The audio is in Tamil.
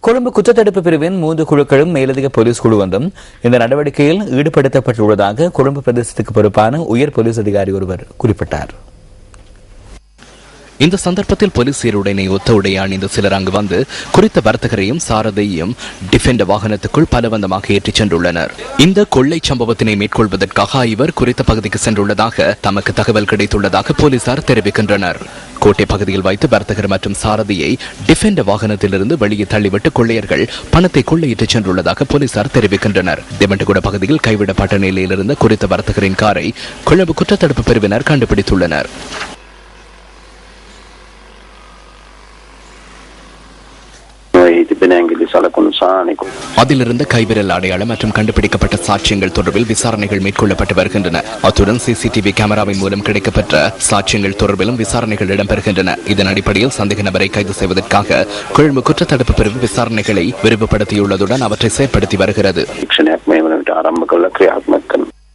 கொழும்பு குற்றத்தடுப்பு பிரிவின் 3 குழுக்களும் மேலதிக போலீஸ் குழு ஒன்றும் இந்த நடவடிக்கையில் ஈடுபடுத்தப்பட்டுள்ளதாக கொழும்பு பிரதேசத்துக்கு பொறுப்பான உயர் போலீஸ் அதிகாரி ஒருவர் குறிப்பிட்டார். இந்த சந்தர்ப்பத்தில் போலீஸ் சீருடனை ஒத்த உடைய அணிந்த சிலர் அங்கு வந்து குறித்த வர்த்தகரையும் சாரதையும் டிஃபெண்டர் வாகனத்துக்குள் பலவந்தமாக ஏற்றிச் சென்றுள்ளனர். இந்த கொள்ளை சம்பவத்தினை மேற்கொள்வதற்காக இவர் குறித்த பகுதிக்கு சென்றுள்ளதாக தமக்கு தகவல் கிடைத்துள்ளதாக போலீசார் தெரிவிக்கின்றனர். கோட்டை பகுதியில் வைத்து வர்த்தகர் மற்றும் சாரதியை டிஃபெண்டர் வாகனத்திலிருந்து வெளியே தள்ளிவிட்டு கொள்ளையர்கள் பணத்தை கொள்ளையிட்டுச் சென்றுள்ளதாக போலீசார் தெரிவிக்கின்றனர். திமண்டகுட பகுதியில் கைவிடப்பட்ட நிலையில் இருந்த குறித்த வர்த்தகரின் காரை கொழும்பு குற்றத்தடுப்பு பிரிவினர் கண்டுபிடித்துள்ளனர். அதிலிருந்த கைவிரல் அடையாளம் மற்றும் கண்டுபிடிக்கப்பட்ட சாட்சியங்கள் தொடர்பில் விசாரணைகள் மேற்கொள்ளப்பட்டு வருகின்றன. அத்துடன் சிசிடிவி கேமராவின் மூலம் கிடைக்கப்பட்ட சாட்சியங்கள் தொடர்பிலும் விசாரணைகள் இடம்பெறுகின்றன. இதன் அடிப்படையில் சந்தேக நபரை கைது செய்வதற்காக கொழும்பு குற்றத்தடுப்பு பிரிவு விசாரணைகளை விரிவுபடுத்தியுள்ளதுடன் அவற்றை செயற்படுத்தி வருகிறது.